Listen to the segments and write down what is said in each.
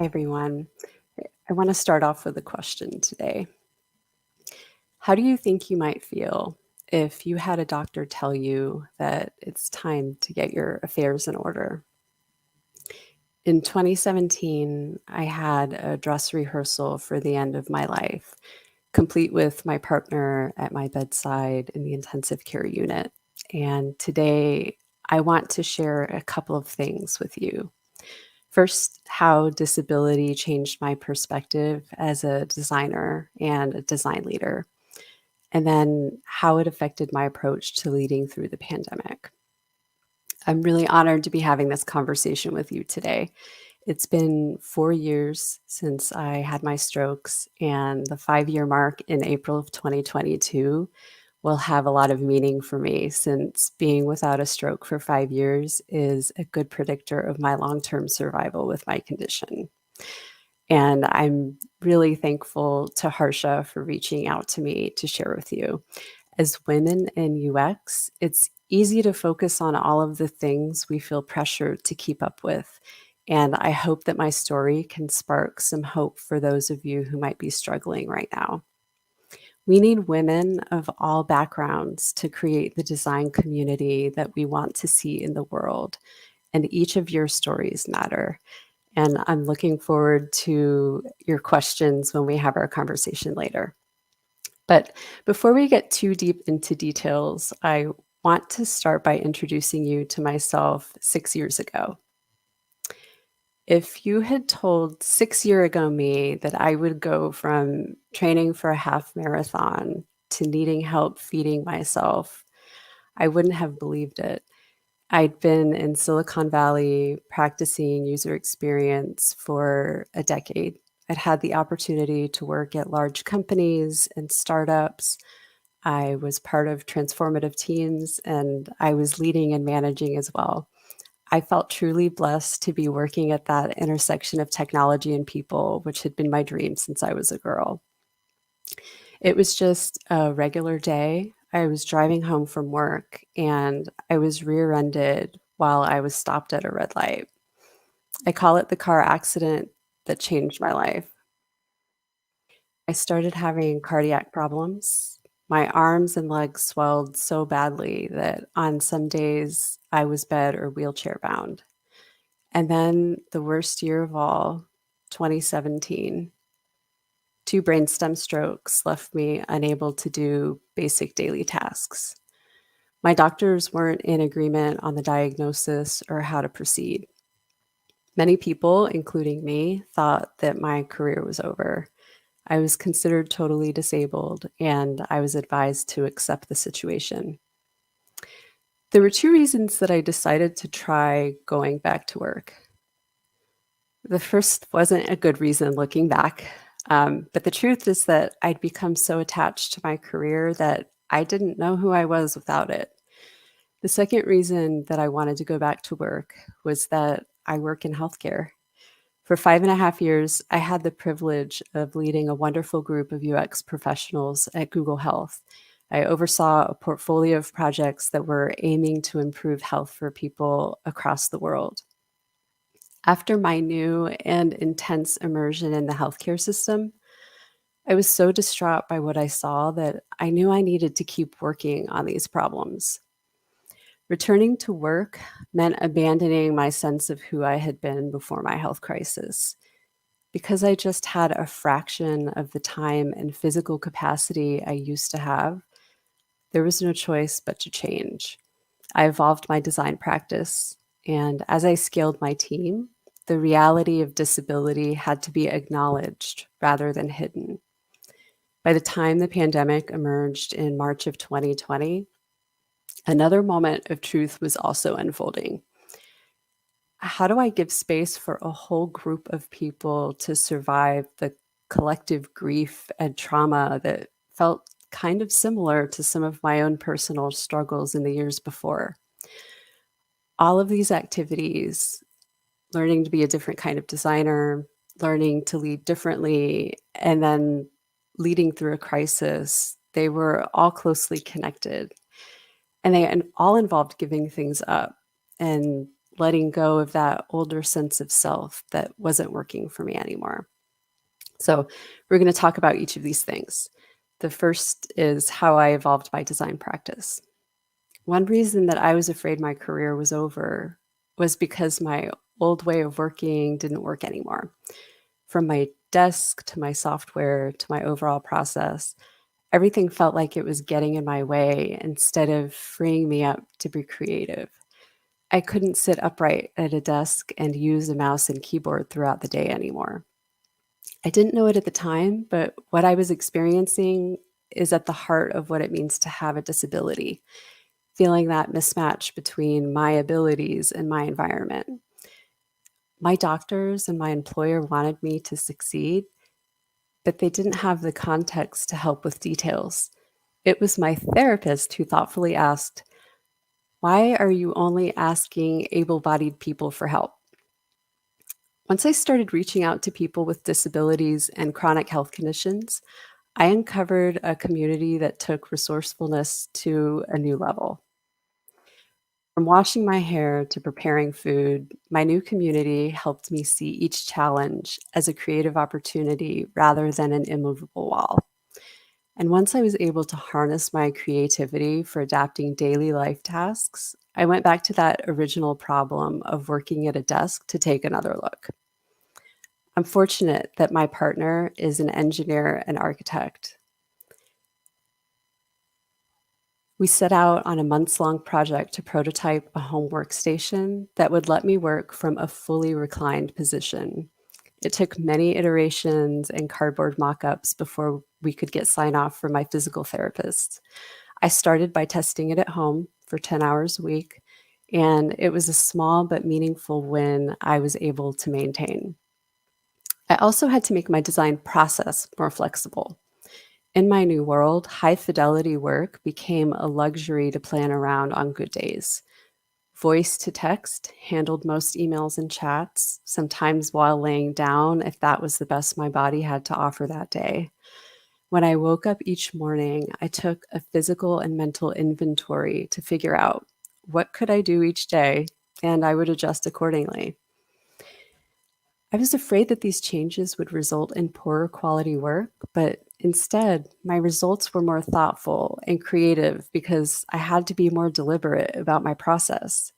everyone. I want to start off with a question today. How do you think you might feel if you had a doctor tell you that it's time to get your affairs in order? In 2017, I had a dress rehearsal for the end of my life, complete with my partner at my bedside in the intensive care unit. And today, I want to share a couple of things with you. First, how disability changed my perspective as a designer and a design leader, and then how it affected my approach to leading through the pandemic. I'm really honored to be having this conversation with you today. It's been 4 years since I had my strokes, and the 5 year mark in April of 2022 will have a lot of meaning for me since being without a stroke for 5 years is a good predictor of my long term survival with my condition. And I'm really thankful to Harsha for reaching out to me to share with you. As women in UX, it's easy to focus on all of the things we feel pressured to keep up with. And I hope that my story can spark some hope for those of you who might be struggling right now. We need women of all backgrounds to create the design community that we want to see in the world. And each of your stories matter. And I'm looking forward to your questions when we have our conversation later. But before we get too deep into details, I want to start by introducing you to myself 6 years ago. If you had told 6 year ago me that I would go from training for a half marathon to needing help feeding myself, I wouldn't have believed it. I'd been in Silicon Valley practicing user experience for a decade. I'd had the opportunity to work at large companies and startups. I was part of transformative teams and I was leading and managing as well. I felt truly blessed to be working at that intersection of technology and people, which had been my dream since I was a girl. It was just a regular day. I was driving home from work and I was rear ended while I was stopped at a red light. I call it the car accident that changed my life. I started having cardiac problems. My arms and legs swelled so badly that on some days I was bed or wheelchair bound. And then the worst year of all, 2017, two brainstem strokes left me unable to do basic daily tasks. My doctors weren't in agreement on the diagnosis or how to proceed. Many people, including me, thought that my career was over. I was considered totally disabled, and I was advised to accept the situation. There were two reasons that I decided to try going back to work. The first wasn't a good reason looking back, but the truth is that I'd become so attached to my career that I didn't know who I was without it. The second reason that I wanted to go back to work was that I work in healthcare. For 5.5 years, I had the privilege of leading a wonderful group of UX professionals at Google Health. I oversaw a portfolio of projects that were aiming to improve health for people across the world. After my new and intense immersion in the healthcare system, I was so distraught by what I saw that I knew I needed to keep working on these problems. Returning to work meant abandoning my sense of who I had been before my health crisis. Because I just had a fraction of the time and physical capacity I used to have, there was no choice but to change. I evolved my design practice, and as I scaled my team, the reality of disability had to be acknowledged rather than hidden. By the time the pandemic emerged in March of 2020, another moment of truth was also unfolding. How do I give space for a whole group of people to survive the collective grief and trauma that felt kind of similar to some of my own personal struggles in the years before? All of these activities, learning to be a different kind of designer, learning to lead differently, and then leading through a crisis, they were all closely connected. And they all involved giving things up. And letting go of that older sense of self that wasn't working for me anymore. So, we're going to talk about each of these things. The first is how I evolved my design practice. One reason that I was afraid my career was over was because my old way of working didn't work anymore. From my desk to my software to my overall process, everything felt like it was getting in my way instead of freeing me up to be creative. I couldn't sit upright at a desk and use a mouse and keyboard throughout the day anymore. I didn't know it at the time, but what I was experiencing is at the heart of what it means to have a disability, feeling that mismatch between my abilities and my environment. My doctors and my employer wanted me to succeed, but they didn't have the context to help with details. It was my therapist who thoughtfully asked, "Why are you only asking able bodied people for help?" Once I started reaching out to people with disabilities and chronic health conditions, I uncovered a community that took resourcefulness to a new level. From washing my hair to preparing food, my new community helped me see each challenge as a creative opportunity rather than an immovable wall. And once I was able to harness my creativity for adapting daily life tasks, I went back to that original problem of working at a desk to take another look. I'm fortunate that my partner is an engineer and architect. We set out on a months-long project to prototype a home workstation that would let me work from a fully reclined position. It took many iterations and cardboard mock-ups before we could get sign-off from my physical therapist. I started by testing it at home for 10 hours a week, and it was a small but meaningful win I was able to maintain. I also had to make my design process more flexible. In my new world, high fidelity work became a luxury to plan around on good days. Voice to text handled most emails and chats, sometimes while laying down if that was the best my body had to offer that day. When I woke up each morning, I took a physical and mental inventory to figure out what could I do each day, and I would adjust accordingly. I was afraid that these changes would result in poorer quality work, but instead, my results were more thoughtful and creative because I had to be more deliberate about my process.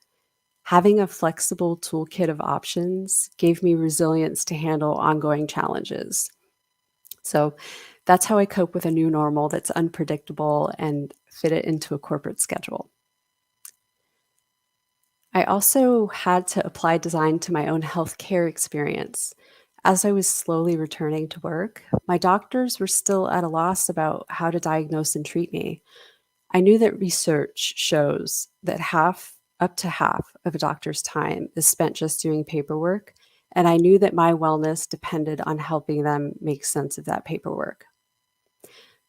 Having a flexible toolkit of options gave me resilience to handle ongoing challenges. So that's how I cope with a new normal that's unpredictable and fit it into a corporate schedule. I also had to apply design to my own healthcare experience. As I was slowly returning to work, my doctors were still at a loss about how to diagnose and treat me. I knew that research shows that up to half of a doctor's time is spent just doing paperwork, and I knew that my wellness depended on helping them make sense of that paperwork.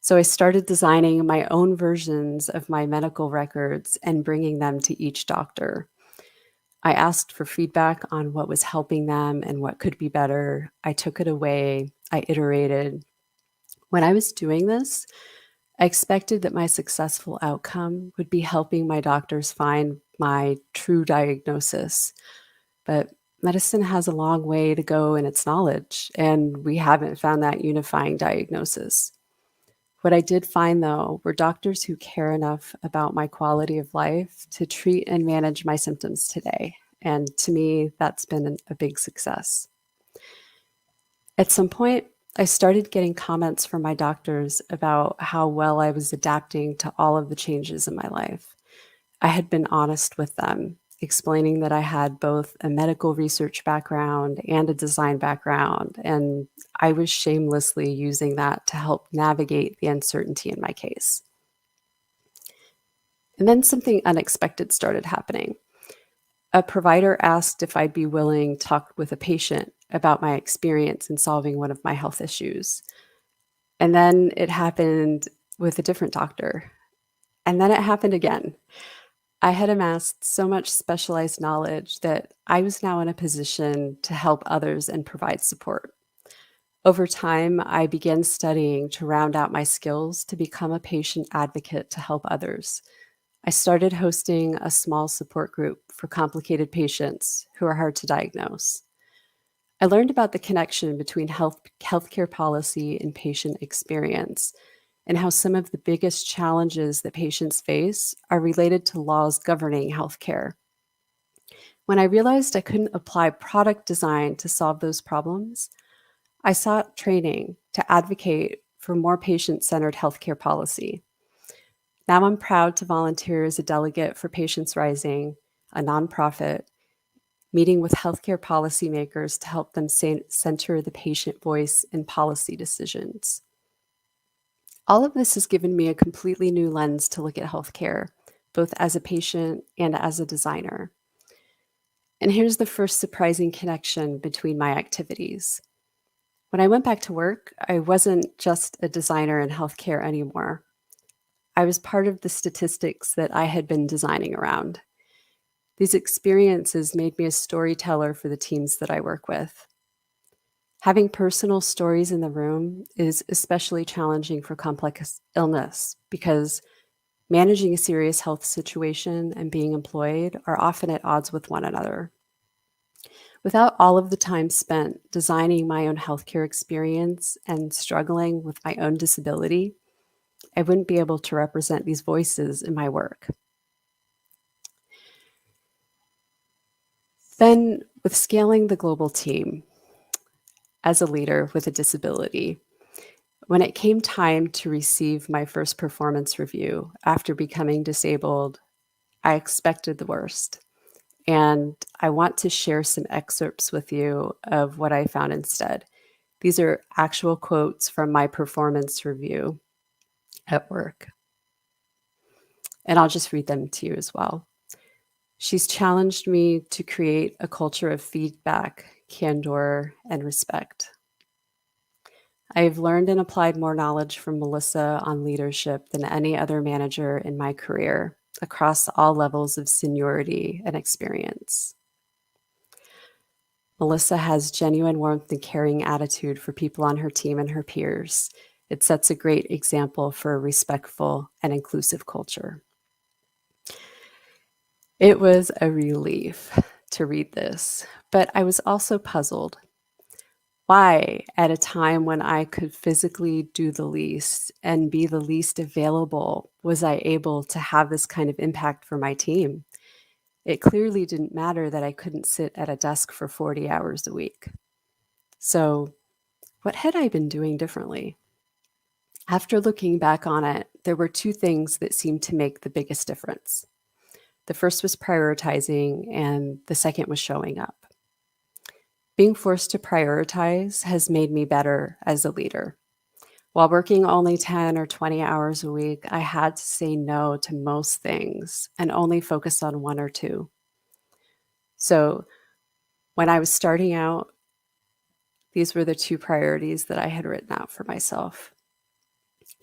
So I started designing my own versions of my medical records and bringing them to each doctor. I asked for feedback on what was helping them and what could be better. I took it away. I iterated. When I was doing this, I expected that my successful outcome would be helping my doctors find my true diagnosis. But medicine has a long way to go in its knowledge, and we haven't found that unifying diagnosis. What I did find, though, were doctors who care enough about my quality of life to treat and manage my symptoms today. And to me, that's been a big success. At some point, I started getting comments from my doctors about how well I was adapting to all of the changes in my life. I had been honest with them, explaining that I had both a medical research background and a design background, and I was shamelessly using that to help navigate the uncertainty in my case. And then something unexpected started happening. A provider asked if I'd be willing to talk with a patient about my experience in solving one of my health issues. And then it happened with a different doctor. And then it happened again. I had amassed so much specialized knowledge that I was now in a position to help others and provide support. Over time, I began studying to round out my skills to become a patient advocate to help others. I started hosting a small support group for complicated patients who are hard to diagnose. I learned about the connection between healthcare policy and patient experience, and how some of the biggest challenges that patients face are related to laws governing healthcare. When I realized I couldn't apply product design to solve those problems, I sought training to advocate for more patient centered healthcare policy. Now I'm proud to volunteer as a delegate for Patients Rising, a nonprofit, meeting with healthcare policymakers to help them center the patient voice in policy decisions. All of this has given me a completely new lens to look at healthcare, both as a patient and as a designer. And here's the first surprising connection between my activities. When I went back to work, I wasn't just a designer in healthcare anymore. I was part of the statistics that I had been designing around. These experiences made me a storyteller for the teams that I work with. Having personal stories in the room is especially challenging for complex illness because managing a serious health situation and being employed are often at odds with one another. Without all of the time spent designing my own healthcare experience and struggling with my own disability, I wouldn't be able to represent these voices in my work. Then, with scaling the global team as a leader with a disability, when it came time to receive my first performance review after becoming disabled, I expected the worst. And I want to share some excerpts with you of what I found instead. These are actual quotes from my performance review at work. And I'll just read them to you as well. She's challenged me to create a culture of feedback, candor, and respect. I've learned and applied more knowledge from Melissa on leadership than any other manager in my career across all levels of seniority and experience. Melissa has genuine warmth and caring attitude for people on her team and her peers. It sets a great example for a respectful and inclusive culture. It was a relief to read this, but I was also puzzled. Why, at a time when I could physically do the least and be the least available, was I able to have this kind of impact for my team? It clearly didn't matter that I couldn't sit at a desk for 40 hours a week. So, what had I been doing differently? After looking back on it, there were two things that seemed to make the biggest difference. The first was prioritizing, and the second was showing up. Being forced to prioritize has made me better as a leader. While working only 10 or 20 hours a week, I had to say no to most things and only focus on one or two. So when I was starting out, these were the two priorities that I had written out for myself.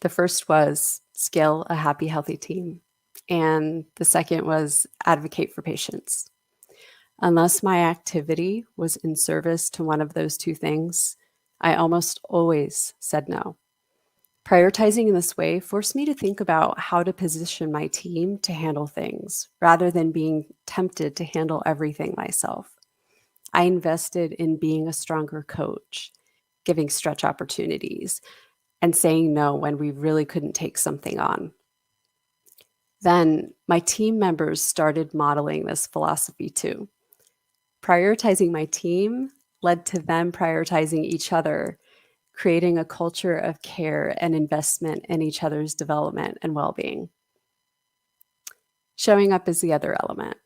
The first was scale a happy, healthy team. And the second was advocate for patients. Unless my activity was in service to one of those two things, I almost always said no. Prioritizing in this way forced me to think about how to position my team to handle things rather than being tempted to handle everything myself. I invested in being a stronger coach, giving stretch opportunities, and saying no when we really couldn't take something on. Then my team members started modeling this philosophy too. Prioritizing my team led to them prioritizing each other, creating a culture of care and investment in each other's development and well-being. Showing up is the other element.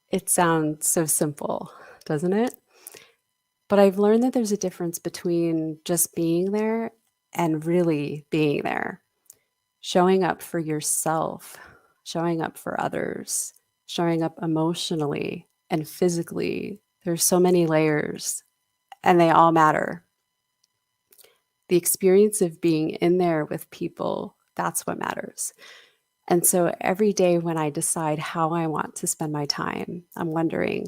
It sounds so simple, doesn't it? But I've learned that there's a difference between just being there and really being there. Showing up for yourself, showing up for others, showing up emotionally and physically. There's so many layers and they all matter. The experience of being in there with people, that's what matters. And so every day when I decide how I want to spend my time, I'm wondering,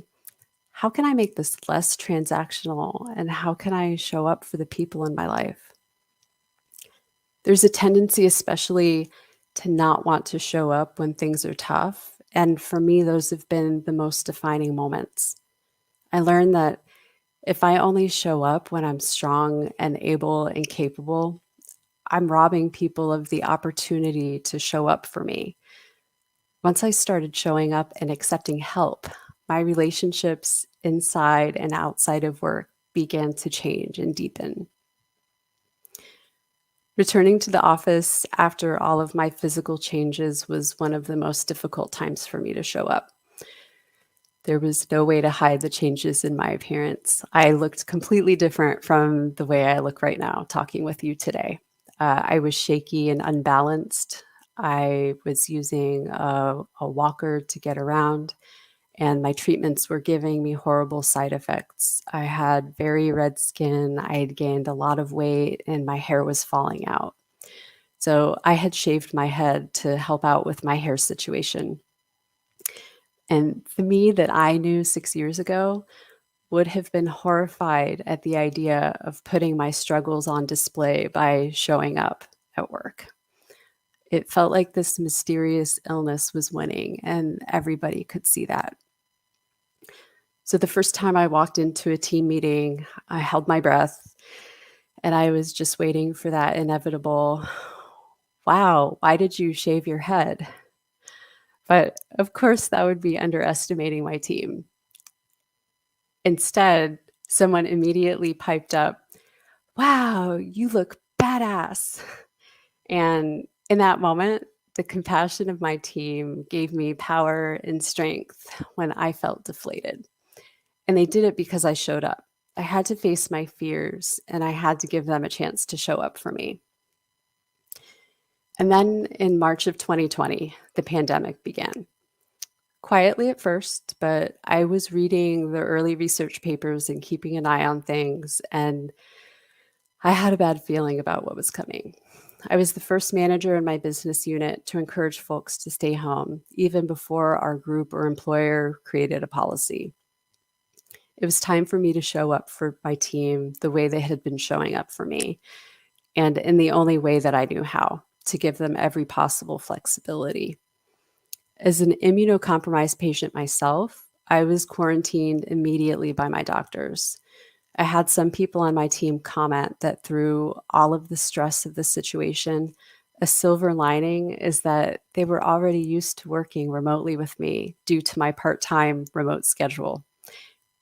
how can I make this less transactional and how can I show up for the people in my life? There's a tendency, especially to not want to show up when things are tough. And for me, those have been the most defining moments. I learned that if I only show up when I'm strong and able and capable, I'm robbing people of the opportunity to show up for me. Once I started showing up and accepting help, my relationships inside and outside of work began to change and deepen. Returning to the office after all of my physical changes was one of the most difficult times for me to show up. There was no way to hide the changes in my appearance. I looked completely different from the way I look right now, talking with you today. I was shaky and unbalanced. I was using a walker to get around, and my treatments were giving me horrible side effects. I had very red skin. I had gained a lot of weight, and my hair was falling out. So I had shaved my head to help out with my hair situation. And the me that I knew 6 years ago would have been horrified at the idea of putting my struggles on display by showing up at work. It felt like this mysterious illness was winning, and everybody could see that. So the first time I walked into a team meeting, I held my breath and I was just waiting for that inevitable, wow, why did you shave your head? But of course, that would be underestimating my team. Instead, someone immediately piped up, wow, you look badass. And in that moment, the compassion of my team gave me power and strength when I felt deflated. And they did it because I showed up. I had to face my fears and I had to give them a chance to show up for me. And then in March of 2020, the pandemic began. Quietly at first, but I was reading the early research papers and keeping an eye on things, and I had a bad feeling about what was coming. I was the first manager in my business unit to encourage folks to stay home, even before our group or employer created a policy. It was time for me to show up for my team the way they had been showing up for me, and in the only way that I knew how, to give them every possible flexibility. As an immunocompromised patient myself, I was quarantined immediately by my doctors. I had some people on my team comment that through all of the stress of the situation, a silver lining is that they were already used to working remotely with me due to my part-time remote schedule.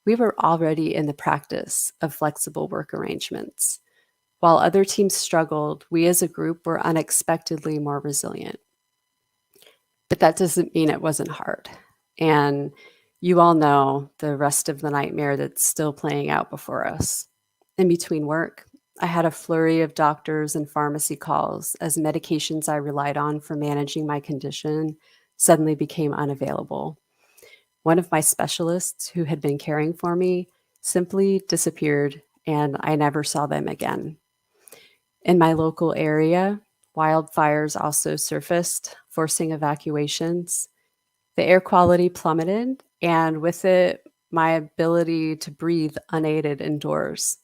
We were already in the practice of flexible work arrangements. While other teams struggled, we as a group were unexpectedly more resilient. But that doesn't mean it wasn't hard. And you all know the rest of the nightmare that's still playing out before us. In between work, I had a flurry of doctors and pharmacy calls as medications I relied on for managing my condition suddenly became unavailable. One of my specialists who had been caring for me simply disappeared, and I never saw them again. In my local area, wildfires also surfaced, forcing evacuations. The air quality plummeted, and with it, my ability to breathe unaided indoors.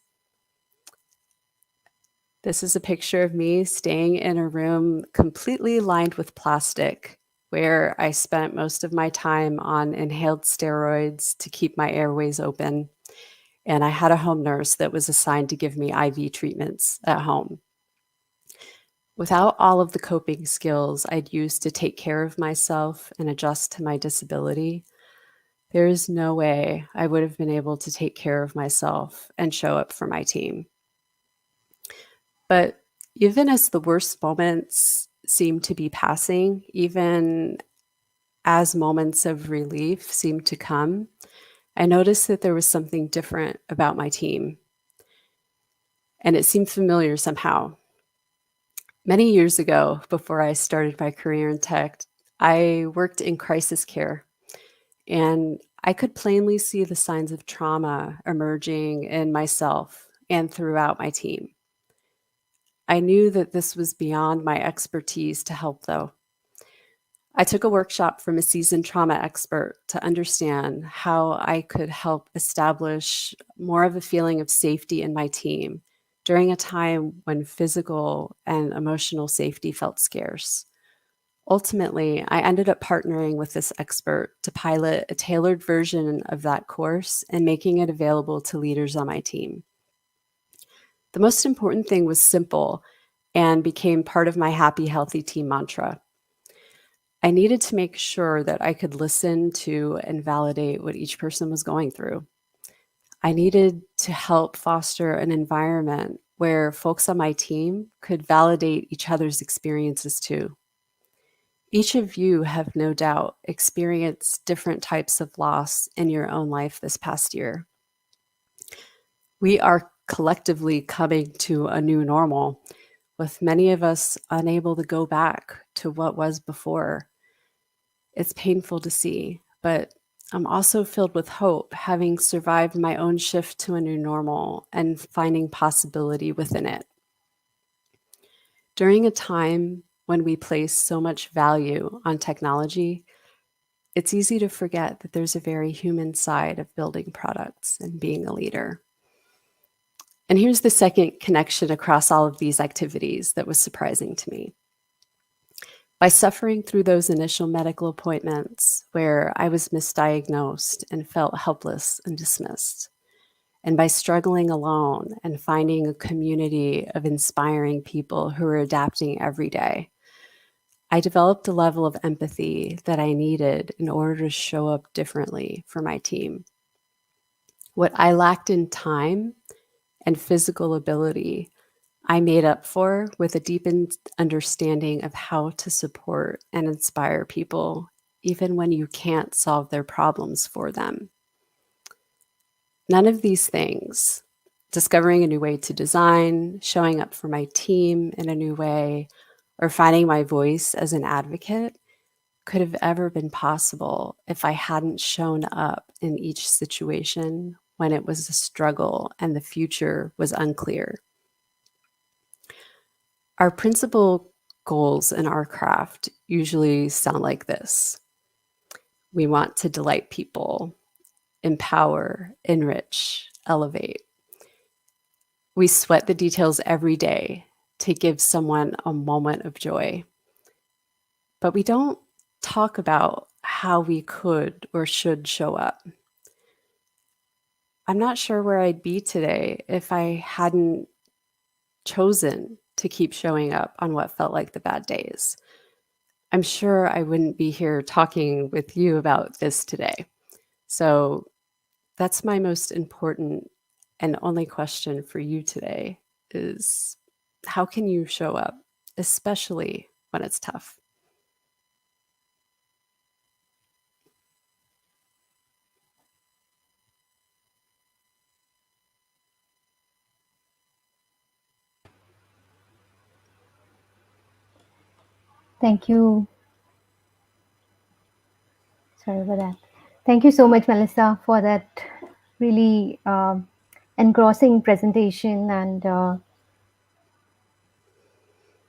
This is a picture of me staying in a room completely lined with plastic, where I spent most of my time on inhaled steroids to keep my airways open. And I had a home nurse that was assigned to give me IV treatments at home. Without all of the coping skills I'd used to take care of myself and adjust to my disability, there is no way I would have been able to take care of myself and show up for my team. But even as the worst moments seemed to be passing, even as moments of relief seemed to come, I noticed that there was something different about my team. And it seemed familiar somehow. Many years ago, before I started my career in tech, I worked in crisis care, and I could plainly see the signs of trauma emerging in myself and throughout my team. I knew that this was beyond my expertise to help, though. I took a workshop from a seasoned trauma expert to understand how I could help establish more of a feeling of safety in my team during a time when physical and emotional safety felt scarce. Ultimately, I ended up partnering with this expert to pilot a tailored version of that course and making it available to leaders on my team. The most important thing was simple and became part of my happy, healthy team mantra. I needed to make sure that I could listen to and validate what each person was going through. I needed to help foster an environment where folks on my team could validate each other's experiences too. Each of you have no doubt experienced different types of loss in your own life this past year. We are collectively coming to a new normal, with many of us unable to go back to what was before. It's painful to see, but I'm also filled with hope, having survived my own shift to a new normal and finding possibility within it. During a time when we place so much value on technology, it's easy to forget that there's a very human side of building products and being a leader. And here's the second connection across all of these activities that was surprising to me. By suffering through those initial medical appointments where I was misdiagnosed and felt helpless and dismissed, and by struggling alone and finding a community of inspiring people who are adapting every day, I developed a level of empathy that I needed in order to show up differently for my team. What I lacked in time and physical ability, I made up for with a deepened understanding of how to support and inspire people, even when you can't solve their problems for them. None of these things, discovering a new way to design, showing up for my team in a new way, or finding my voice as an advocate, could have ever been possible if I hadn't shown up in each situation when it was a struggle and the future was unclear. Our principal goals in our craft usually sound like this. We want to delight people, empower, enrich, elevate. We sweat the details every day to give someone a moment of joy. But we don't talk about how we could or should show up. I'm not sure where I'd be today if I hadn't chosen to keep showing up on what felt like the bad days. I'm sure I wouldn't be here talking with you about this today. So that's my most important and only question for you today is how can you show up, especially when it's tough? Thank you. Sorry about that. Thank you so much, Melissa, for that really engrossing presentation. And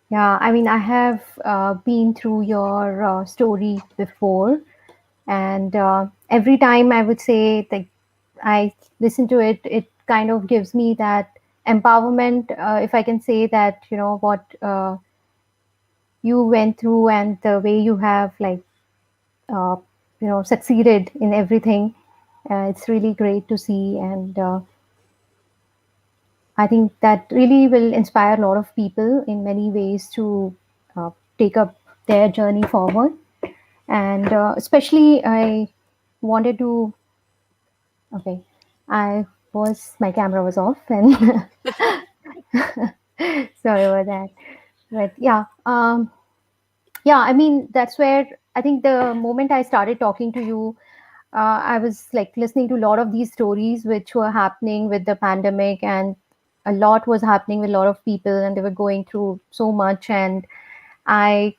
yeah, I mean, I have been through your story before, and every time I would say that I listen to it, it kind of gives me that empowerment. If I can say that, you know, what you went through and the way you have like uh, you know succeeded in everything, it's really great to see. And I think that really will inspire a lot of people in many ways to uh, take up their journey forward. And especially I wanted to, okay, I was, my camera was off and sorry about that. But yeah, yeah, I mean, that's where I think the moment I started talking to you, I was like listening to a lot of these stories which were happening with the pandemic, and a lot was happening with a lot of people, and they were going through so much. And I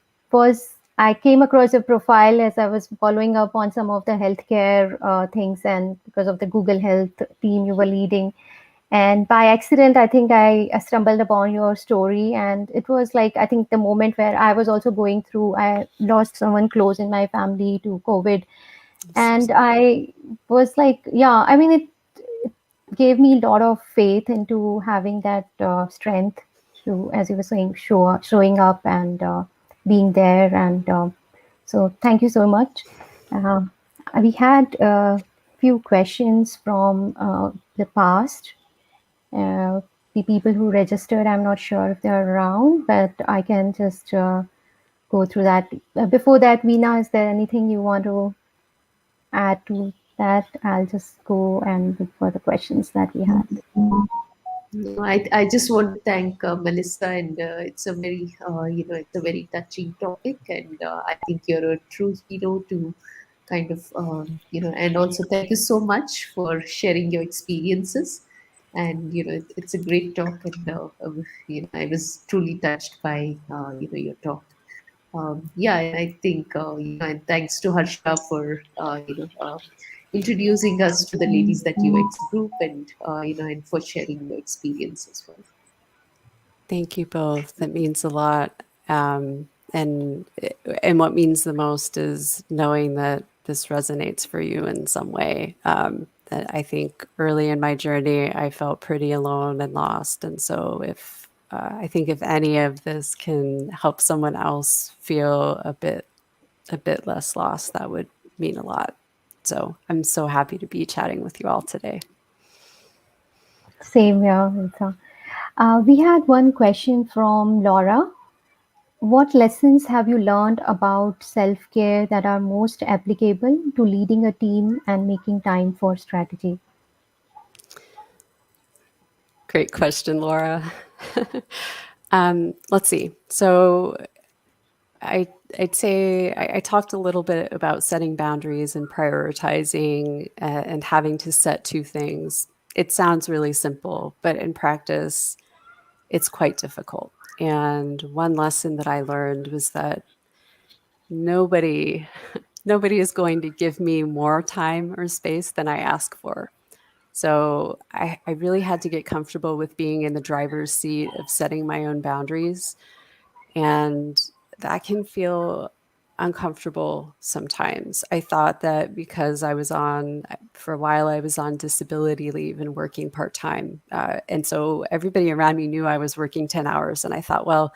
came across a profile as I was following up on some of the healthcare things, and because of the Google Health team you were leading, and by accident I think I stumbled upon your story. And it was like, I think the moment where I was also going through, I lost someone close in my family to COVID. And I was like, yeah, I mean, it gave me a lot of faith into having that strength to, as you were saying, showing up. And being there. And so, thank you so much. Uh, we had a few questions from the past. Uh, the people who registered, I'm not sure if they're around, but I can just go through that. Before that, Veena, is there anything you want to add to that? I'll just go and look for the questions that we had. No, I just want to thank Melissa, and it's a very it's a very touching topic, and I think you're a true hero to kind of and also thank you so much for sharing your experiences, and it's a great talk, and I was truly touched by your talk. Yeah, and I think and thanks to Harsha for introducing us to the Ladies That UX group, and and for sharing your experience as well. Thank you both. That means a lot. And and what means the most is knowing that this resonates for you in some way. That I think early in my journey, I felt pretty alone and lost. And so, if I think if any of this can help someone else feel a bit less lost, that would mean a lot. So I'm so happy to be chatting with you all today. Same here, Rita. We had one question from Laura. What lessons have you learned about self care that are most applicable to leading a team and making time for strategy? Great question, Laura. Let's see. So I, I'd say I talked a little bit about setting boundaries and prioritizing and having to set two things. It sounds really simple, but in practice, it's quite difficult. And one lesson that I learned was that nobody nobody is going to give me more time or space than I ask for. So I really had to get comfortable with being in the driver's seat of setting my own boundaries. And that can feel uncomfortable sometimes. I thought that because for a while, I was on disability leave and working part time. And so everybody around me knew I was working 10 hours. And I thought, well,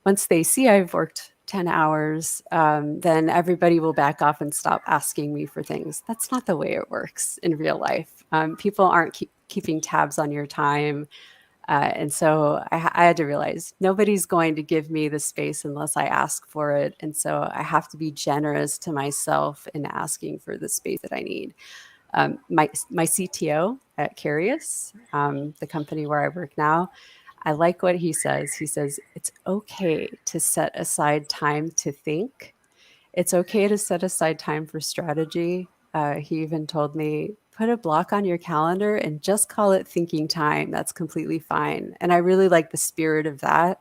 once they see I've worked 10 hours, then everybody will back off and stop asking me for things. That's not the way it works in real life. People aren't keeping tabs on your time. And so I had to realize nobody's going to give me the space unless I ask for it. And so I have to be generous to myself in asking for the space that I need. My CTO at Karius, the company where I work now, I like what he says. He says, it's okay to set aside time to think. It's okay to set aside time for strategy. He even told me, put a block on your calendar and just call it thinking time. That's completely fine. And I really like the spirit of that.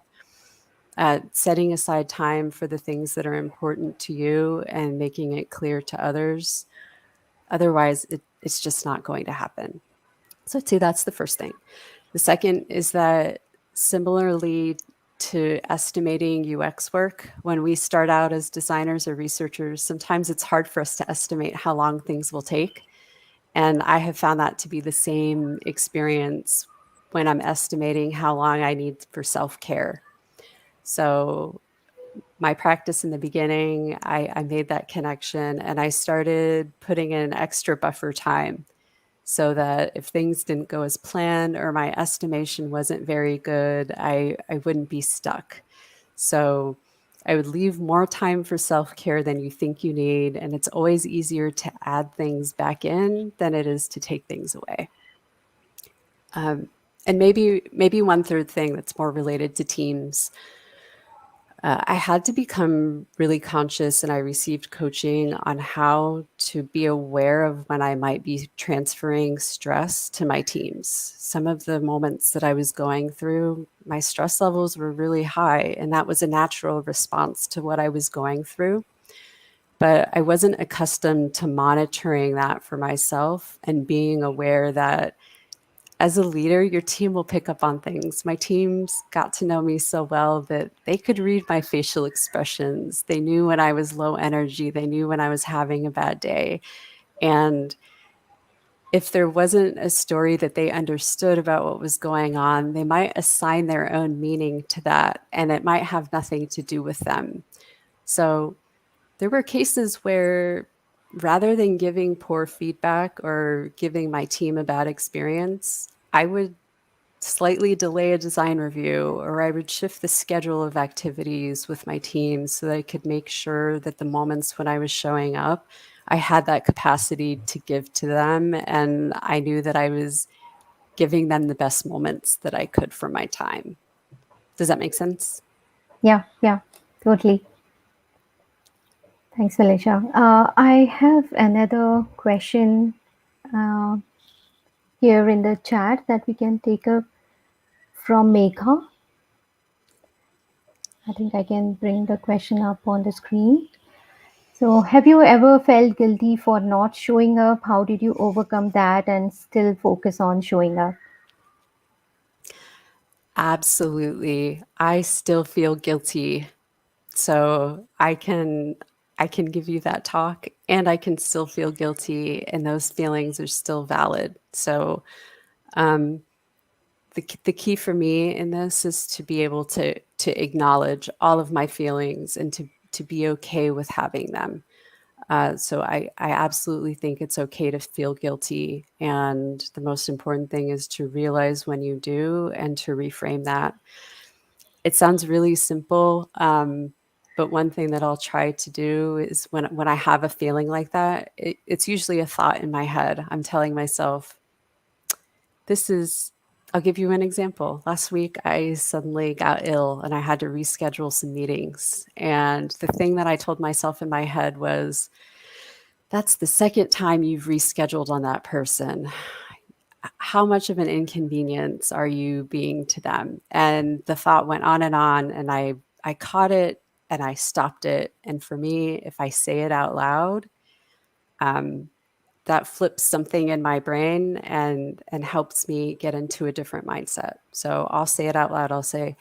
Setting aside time for the things that are important to you and making it clear to others. Otherwise, it's just not going to happen. So I'd say that's the first thing. The second is that similarly to estimating UX work, when we start out as designers or researchers, sometimes it's hard for us to estimate how long things will take. And I have found that to be the same experience when I'm estimating how long I need for self-care. So my practice in the beginning, I made that connection and I started putting in extra buffer time so that if things didn't go as planned or my estimation wasn't very good, I wouldn't be stuck. So I would leave more time for self-care than you think you need. And it's always easier to add things back in than it is to take things away. And maybe one third thing that's more related to teams. I had to become really conscious, and I received coaching on how to be aware of when I might be transferring stress to my teams. Some of the moments that I was going through, my stress levels were really high, and that was a natural response to what I was going through. But I wasn't accustomed to monitoring that for myself and being aware that as a leader, your team will pick up on things. My teams got to know me so well that they could read my facial expressions. They knew when I was low energy. They knew when I was having a bad day. And if there wasn't a story that they understood about what was going on, they might assign their own meaning to that, and it might have nothing to do with them. So there were cases where rather than giving poor feedback or giving my team a bad experience, I would slightly delay a design review, or I would shift the schedule of activities with my team so that I could make sure that the moments when I was showing up, I had that capacity to give to them. And I knew that I was giving them the best moments that I could for my time. Does that make sense? Yeah, totally. Thanks, Felicia. I have another question uh, here in the chat that we can take up from Megha. I think I can bring the question up on the screen. So, have you ever felt guilty for not showing up? How did you overcome that and still focus on showing up? Absolutely. I still feel guilty. So I can give you that talk, and I can still feel guilty, and those feelings are still valid. So um, the key for me in this is to be able to acknowledge all of my feelings and to be okay with having them. So I absolutely think it's okay to feel guilty. And the most important thing is to realize when you do and to reframe that. It sounds really simple, but one thing that I'll try to do is when I have a feeling like that, it's usually a thought in my head. I'm telling myself, this is, I'll give you an example. Last week, I suddenly got ill and I had to reschedule some meetings. And the thing that I told myself in my head was, that's the second time you've rescheduled on that person. How much of an inconvenience are you being to them? And the thought went on, and I caught it and I stopped it. And for me, if I say it out loud, um, that flips something in my brain and helps me get into a different mindset. So I'll say it out loud. I'll say,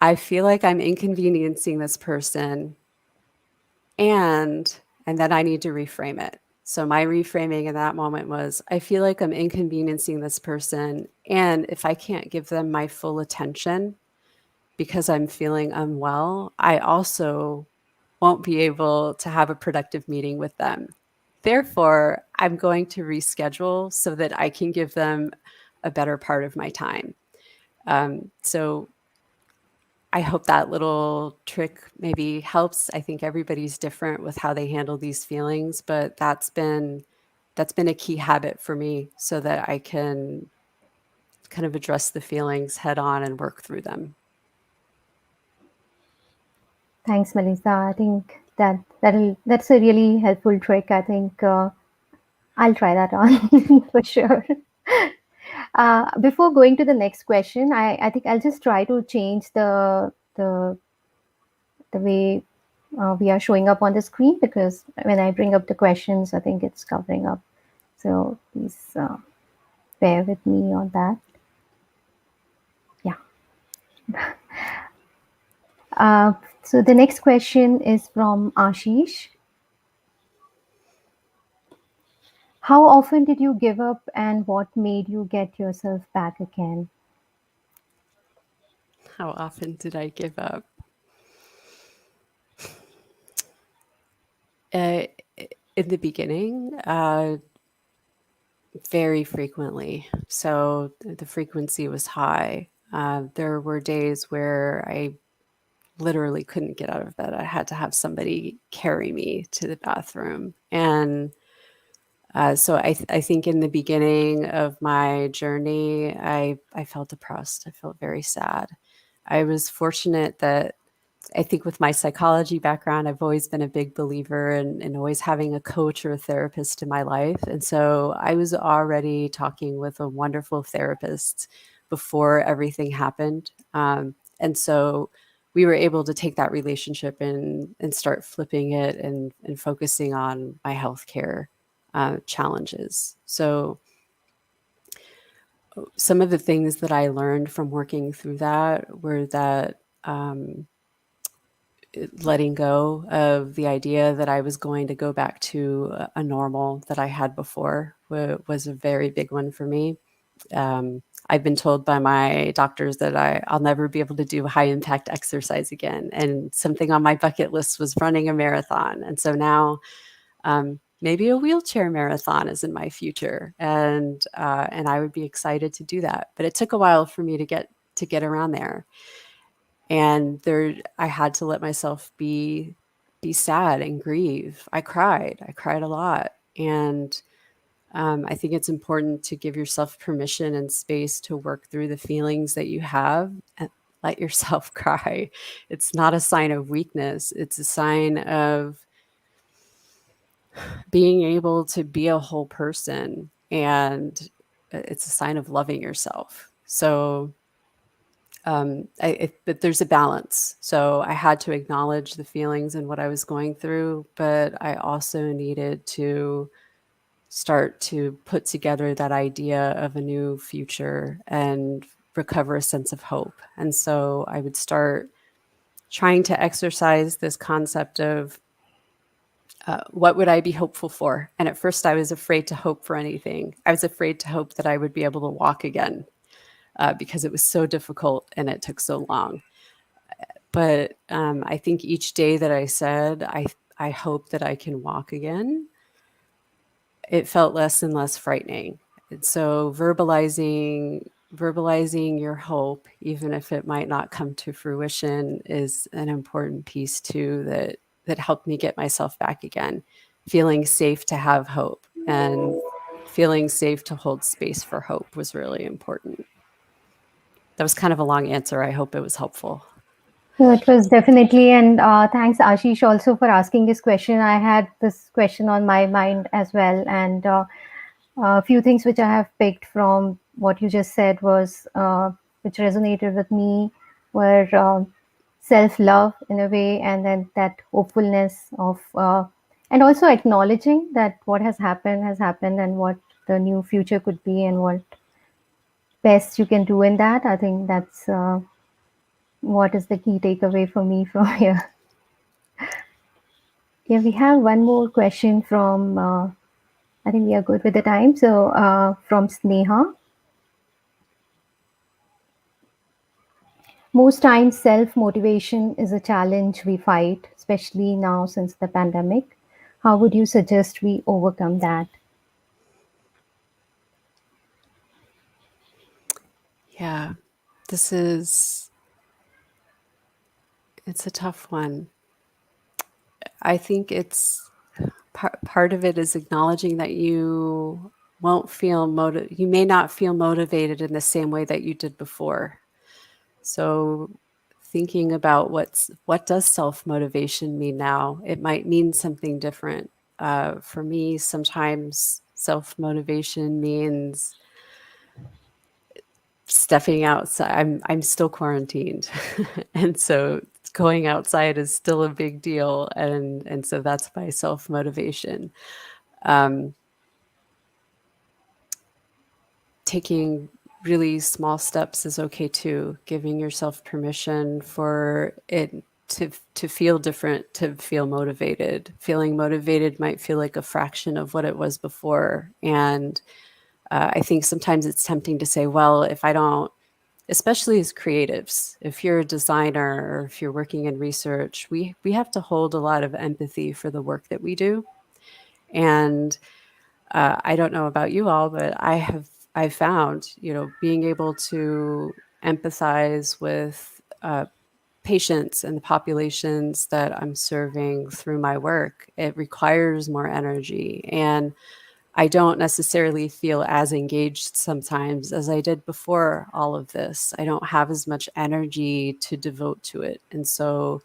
I feel like I'm inconveniencing this person, and then I need to reframe it. So my reframing in that moment was, I feel like I'm inconveniencing this person, and if I can't give them my full attention because I'm feeling unwell, I also won't be able to have a productive meeting with them. Therefore, I'm going to reschedule so that I can give them a better part of my time. So I hope that little trick maybe helps. I think everybody's different with how they handle these feelings, but that's been a key habit for me so that I can kind of address the feelings head on and work through them. Thanks, Melissa. I think that's a really helpful trick. I think I'll try that on for sure. Before going to the next question, I think I'll just try to change the way we are showing up on the screen, because when I bring up the questions, I think it's covering up. So please bear with me on that. Yeah. So the next question is from Ashish. How often did you give up, and what made you get yourself back again? How often did I give up? Uh, in the beginning, very frequently. So the frequency was high. There were days where I literally couldn't get out of bed. I had to have somebody carry me to the bathroom. And so I think in the beginning of my journey, I felt depressed. I felt very sad. I was fortunate that I think with my psychology background, I've always been a big believer in always having a coach or a therapist in my life. And so I was already talking with a wonderful therapist before everything happened. And so we were able to take that relationship and start flipping it and focusing on my healthcare challenges. So some of the things that I learned from working through that were that letting go of the idea that I was going to go back to a normal that I had before was a very big one for me. I've been told by my doctors that I'll never be able to do high impact exercise again. And something on my bucket list was running a marathon. And so now maybe a wheelchair marathon is in my future. And I would be excited to do that. But it took a while for me to get around there. And I had to let myself be sad and grieve. I cried a lot. And I think it's important to give yourself permission and space to work through the feelings that you have and let yourself cry. It's not a sign of weakness. It's a sign of being able to be a whole person, and it's a sign of loving yourself. So but there's a balance. So I had to acknowledge the feelings and what I was going through, but I also needed to start to put together that idea of a new future and recover a sense of hope. And so I would start trying to exercise this concept of what would I be hopeful for? And at first I was afraid to hope for anything. I was afraid to hope that I would be able to walk again because it was so difficult and it took so long. But I think each day that I said, I hope that I can walk again, it felt less and less frightening. And so verbalizing your hope, even if it might not come to fruition, is an important piece too that helped me get myself back again, feeling safe to have hope and feeling safe to hold space for hope was really important. That was kind of a long answer. I hope it was helpful. No, it was definitely, and thanks Ashish also for asking this question. I had this question on my mind as well, and a few things which I have picked from what you just said was which resonated with me were self-love in a way, and then that hopefulness of and also acknowledging that what has happened, and what the new future could be, and what best you can do in that. I think that's what is the key takeaway for me from here. Yeah, we have one more question from, I think we are good with the time. So, from Sneha. Most times, self motivation is a challenge we fight, especially now since the pandemic. How would you suggest we overcome that? Yeah, it's a tough one. I think it's part of it is acknowledging that you you may not feel motivated in the same way that you did before. So thinking about what does self-motivation mean now? It might mean something different. For me, sometimes self-motivation means stepping outside. I'm still quarantined, and so going outside is still a big deal, and so that's my self-motivation. Um, Taking really small steps is okay too. Giving yourself permission for it to feel different, to feel motivated. Feeling motivated might feel like a fraction of what it was before, and I think sometimes it's tempting to say, well, if I don't, especially as creatives, if you're a designer or if you're working in research, we have to hold a lot of empathy for the work that we do. And I don't know about you all, but I've found, being able to empathize with patients and the populations that I'm serving through my work, it requires more energy. And I don't necessarily feel as engaged sometimes as I did before all of this. I don't have as much energy to devote to it. And so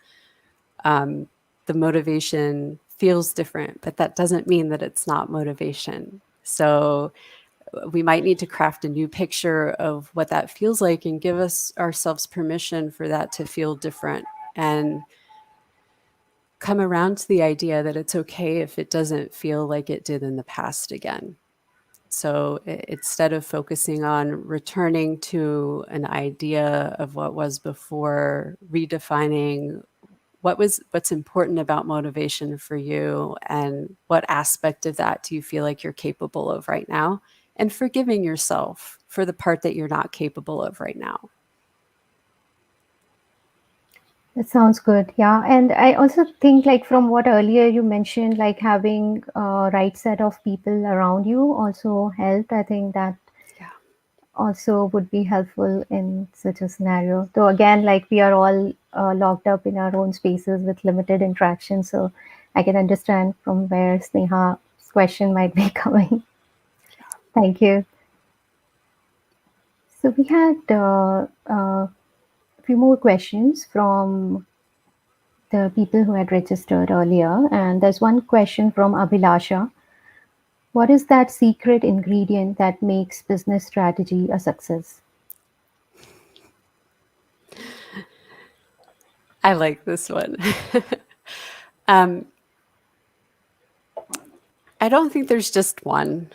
the motivation feels different, but that doesn't mean that it's not motivation. So we might need to craft a new picture of what that feels like and give ourselves permission for that to feel different, and come around to the idea that it's okay if it doesn't feel like it did in the past again. So instead of focusing on returning to an idea of what was before, redefining what's important about motivation for you, and what aspect of that do you feel like you're capable of right now, and forgiving yourself for the part that you're not capable of right now. That sounds good. Yeah. And I also think, like, from what earlier you mentioned, like having a right set of people around you also helped. I think that Yeah. also would be helpful in such a scenario. Though, again, like we are all locked up in our own spaces with limited interaction. So I can understand from where Sneha's question might be coming. Thank you. So we had a few more questions from the people who had registered earlier. And there's one question from Abhilasha. What is that secret ingredient that makes business strategy a success? I like this one. um, I don't think there's just one.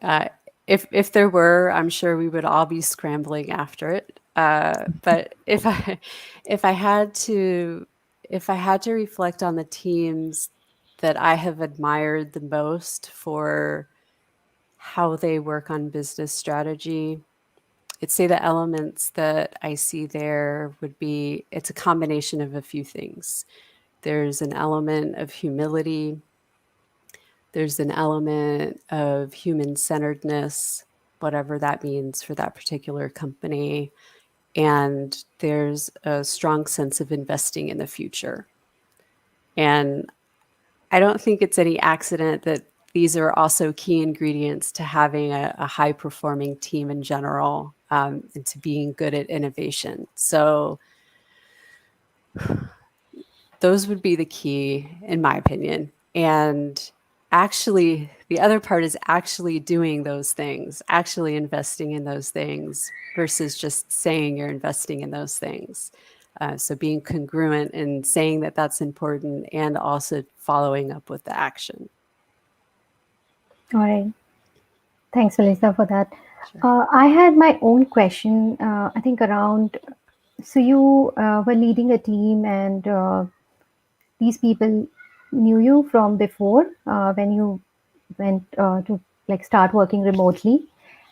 Uh, if there were, I'm sure we would all be scrambling after it. But if I had to if I had to reflect on the teams that I have admired the most for how they work on business strategy, I'd say the elements that I see there would be, it's a combination of a few things. There's an element of humility. There's an element of human centeredness, whatever that means for that particular company. And there's a strong sense of investing in the future. And I don't think it's any accident that these are also key ingredients to having a high performing team in general, and to being good at innovation. So those would be the key, in my opinion. And actually, the other part is actually doing those things, actually investing in those things versus just saying you're investing in those things. So being congruent in saying that that's important and also following up with the action. All right. Thanks, Melissa, for that. Sure. I had my own question, I think around, so you were leading a team, and these people knew you from before when you went to like start working remotely.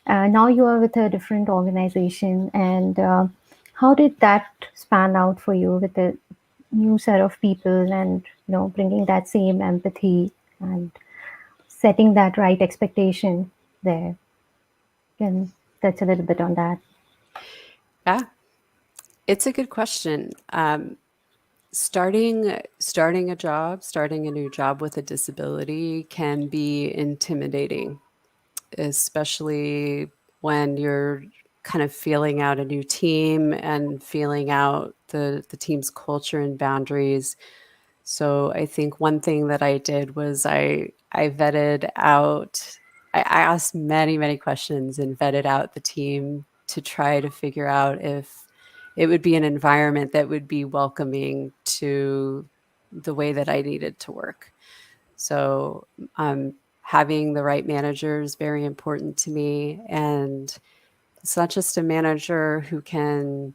Now you are with a different organization, and how did that span out for you with a new set of people, and bringing that same empathy and setting that right expectation there? Can touch a little bit on that. Yeah, it's a good question. Starting starting a new job with a disability can be intimidating, especially when you're kind of feeling out a new team and feeling out the team's culture and boundaries. So I think one thing that I did was I vetted out, I asked many, many questions and vetted out the team to try to figure out if it would be an environment that would be welcoming to the way that I needed to work. So having the right manager is very important to me. And it's not just a manager who can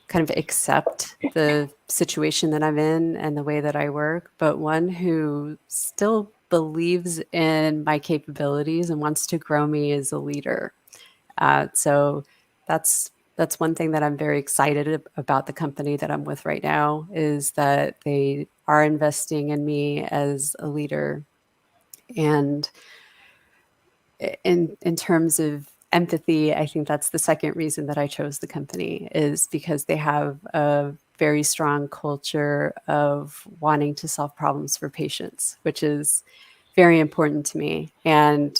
kind of accept the situation that I'm in and the way that I work, but one who still believes in my capabilities and wants to grow me as a leader. So that's one thing that I'm very excited about the company that I'm with right now, is that they are investing in me as a leader. And in terms of empathy, I think that's the second reason that I chose the company, is because they have a very strong culture of wanting to solve problems for patients, which is very important to me. And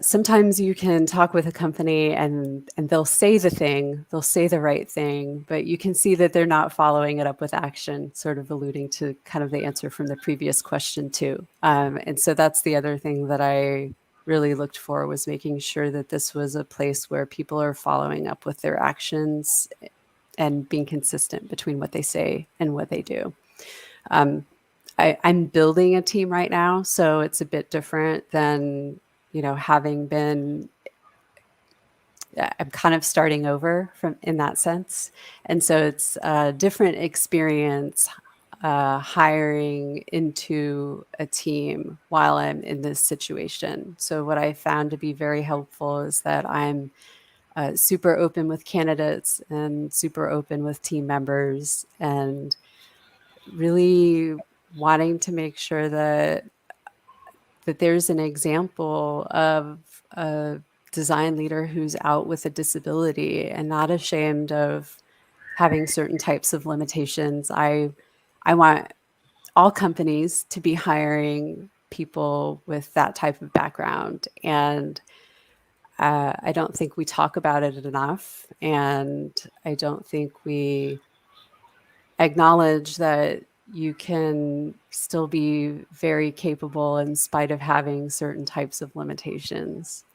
sometimes you can talk with a company and they'll say they'll say the right thing, but you can see that they're not following it up with action, sort of alluding to kind of the answer from the previous question too. And so that's the other thing that I really looked for, was making sure that this was a place where people are following up with their actions and being consistent between what they say and what they do. I'm building a team right now, so it's a bit different than having been I'm kind of starting over from in that sense. And so it's a different experience hiring into a team while I'm in this situation. So what I found to be very helpful is that I'm super open with candidates and super open with team members, and really wanting to make sure that there's an example of a design leader who's out with a disability and not ashamed of having certain types of limitations. I want all companies to be hiring people with that type of background. And I don't think we talk about it enough. And I don't think we acknowledge that you can still be very capable in spite of having certain types of limitations.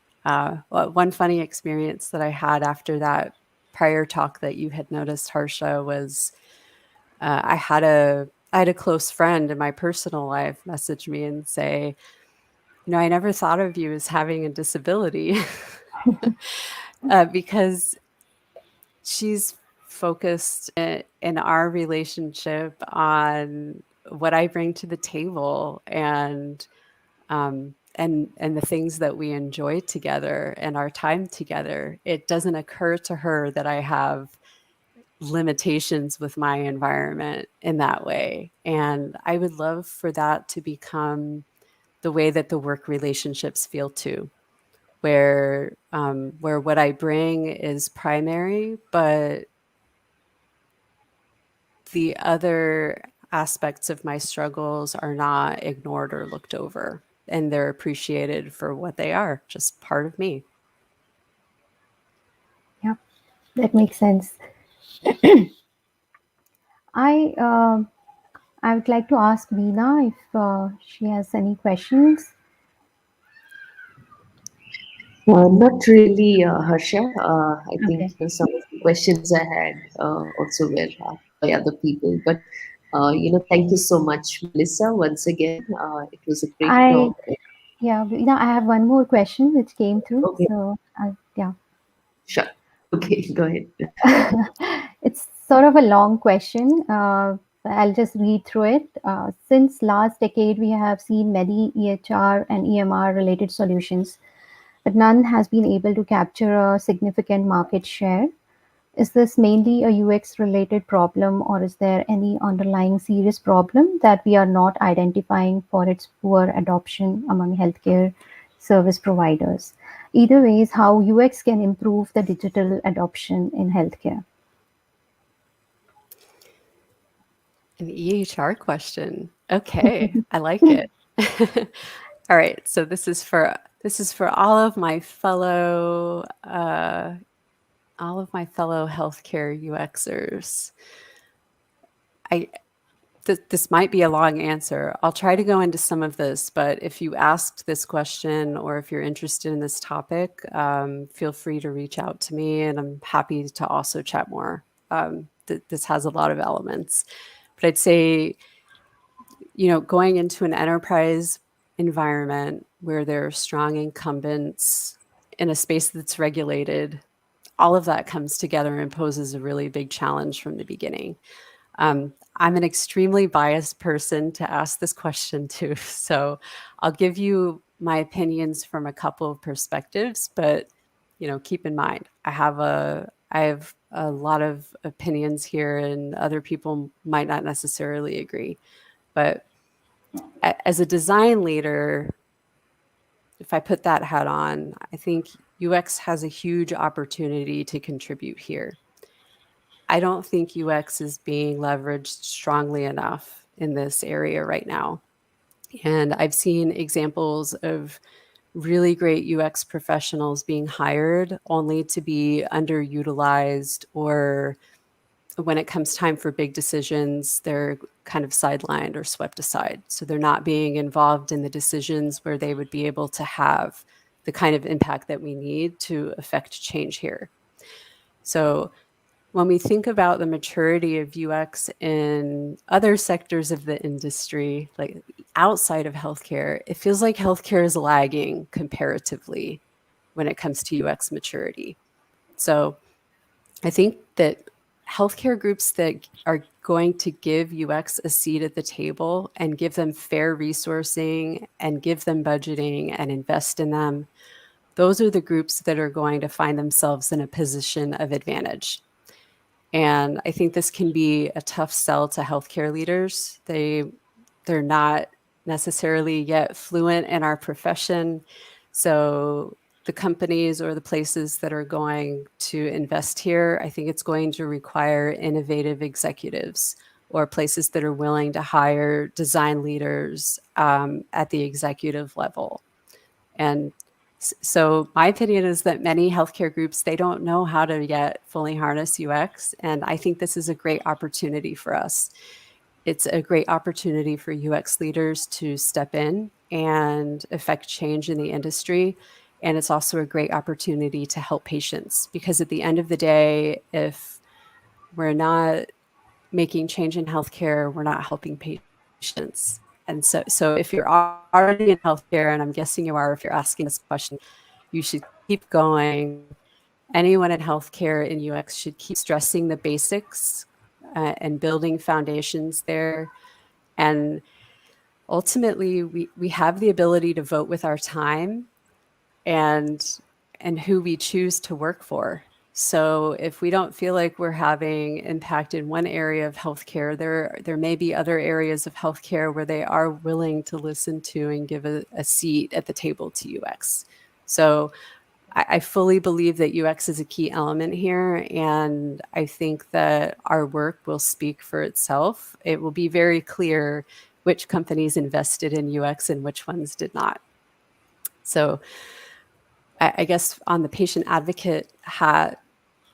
One funny experience that I had after that prior talk that you had noticed, Harsha, was I had a close friend in my personal life message me and say, I never thought of you as having a disability because she's focused in our relationship on what I bring to the table and the things that we enjoy together and our time together. It doesn't occur to her that I have limitations with my environment in that way. And I would love for that to become the way that the work relationships feel too, where what I bring is primary, but the other aspects of my struggles are not ignored or looked over, and they're appreciated for what they are, just part of me. Yeah, that makes sense. I I would like to ask Veena if she has any questions. Not really, Harsha. I think Okay. some of the questions I had also were asked by other people. But thank you so much, Melissa. Once again, it was a great I talk. Yeah, Veena, I have one more question which came through. Okay, So yeah, sure. Okay, go ahead. it's sort of a long question. I'll just read through it. Since last decade, we have seen many EHR and EMR related solutions, but none has been able to capture a significant market share. Is this mainly a UX related problem, or is there any underlying serious problem that we are not identifying for its poor adoption among healthcare service providers? Either way, is how UX can improve the digital adoption in healthcare. An EHR question. Okay, I like it. All right, so this is for all of my fellow healthcare UXers. I this might be a long answer. I'll try to go into some of this, but if you asked this question or if you're interested in this topic, feel free to reach out to me, and I'm happy to also chat more. This has a lot of elements, but I'd say, going into an enterprise environment where there are strong incumbents in a space that's regulated, all of that comes together and poses a really big challenge from the beginning. I'm an extremely biased person to ask this question to, so I'll give you my opinions from a couple of perspectives, but keep in mind, I have a lot of opinions here, and other people might not necessarily agree. But as a design leader, if I put that hat on, I think UX has a huge opportunity to contribute here. I don't think UX is being leveraged strongly enough in this area right now. And I've seen examples of really great UX professionals being hired only to be underutilized, or when it comes time for big decisions, they're kind of sidelined or swept aside. So they're not being involved in the decisions where they would be able to have the kind of impact that we need to affect change here. So when we think about the maturity of UX in other sectors of the industry, like outside of healthcare, it feels like healthcare is lagging comparatively when it comes to UX maturity. So I think that healthcare groups that are going to give UX a seat at the table and give them fair resourcing and give them budgeting and invest in them, those are the groups that are going to find themselves in a position of advantage. And I think this can be a tough sell to healthcare leaders. They're not necessarily yet fluent in our profession. So the companies or the places that are going to invest here, I think it's going to require innovative executives or places that are willing to hire design leaders at the executive level. And so my opinion is that many healthcare groups, they don't know how to yet fully harness UX. And I think this is a great opportunity for us. It's a great opportunity for UX leaders to step in and affect change in the industry. And it's also a great opportunity to help patients, because at the end of the day, if we're not making change in healthcare, we're not helping patients. And so if you're already in healthcare, and I'm guessing you are if you're asking this question, you should keep going. Anyone in healthcare in UX should keep stressing the basics and building foundations there. And ultimately, we have the ability to vote with our time and who we choose to work for. So if we don't feel like we're having impact in one area of healthcare, there may be other areas of healthcare where they are willing to listen to and give a seat at the table to UX. So I fully believe that UX is a key element here, and I think that our work will speak for itself. It will be very clear which companies invested in UX and which ones did not. So I guess on the patient advocate hat,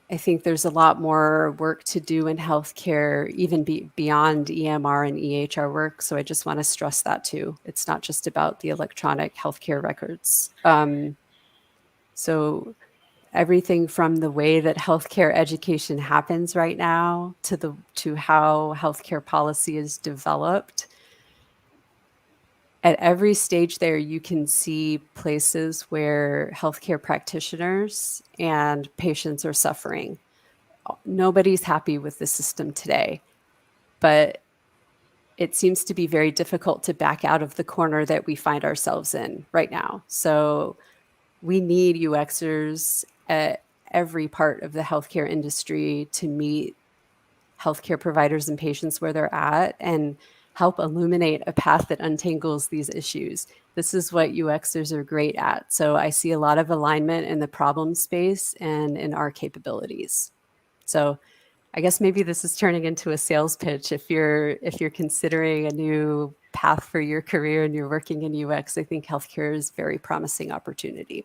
I think there's a lot more work to do in healthcare, even beyond EMR and EHR work. So I just want to stress that too. It's not just about the electronic healthcare records. So everything from the way that healthcare education happens right now to how healthcare policy is developed. At every stage there, you can see places where healthcare practitioners and patients are suffering. Nobody's happy with the system today, but it seems to be very difficult to back out of the corner that we find ourselves in right now. So we need UXers at every part of the healthcare industry to meet healthcare providers and patients where they're at and help illuminate a path that untangles these issues. This is what UXers are great at. So I see a lot of alignment in the problem space and in our capabilities. So I guess maybe this is turning into a sales pitch. If you're considering a new path for your career and you're working in UX, I think healthcare is a very promising opportunity.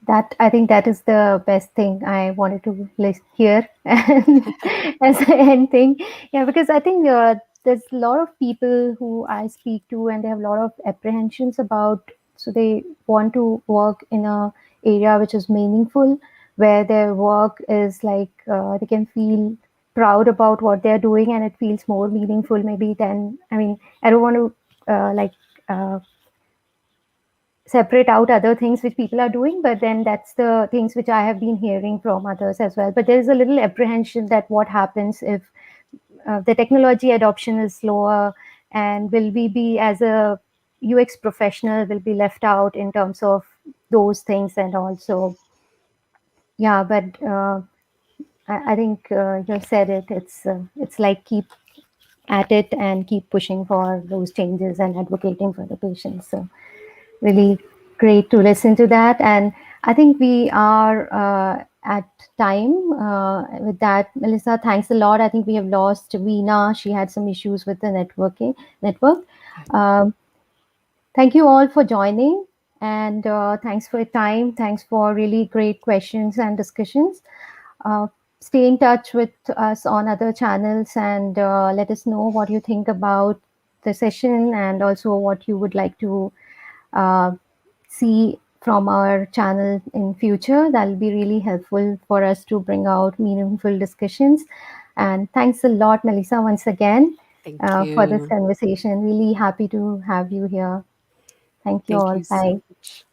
That, I think that is the best thing I wanted to hear as an end thing. Yeah, because I think there's a lot of people who I speak to, and they have a lot of apprehensions about. So they want to work in a area which is meaningful, where their work is like they can feel proud about what they're doing, and it feels more meaningful maybe than. I mean, I don't want to separate out other things which people are doing, but then that's the things which I have been hearing from others as well. But there is a little apprehension that what happens if the technology adoption is slower, and will we be, as a UX professional, will be left out in terms of those things. And also, yeah, but I think you said it. It's like keep at it and keep pushing for those changes and advocating for the patients. So really great to listen to that. And I think we are at time with that. Melissa, thanks a lot. I think we have lost Veena. She had some issues with the network. Um, Thank you all for joining, and thanks for your time. Thanks for really great questions and discussions. Uh, Stay in touch with us on other channels, and let us know what you think about the session, and also what you would like to uh, see from our channel in future. That will be really helpful for us to bring out meaningful discussions. And thanks a lot, Melissa, once again Thank for this you. conversation. Really happy to have you here. Thank you Thank all. you so Bye. much.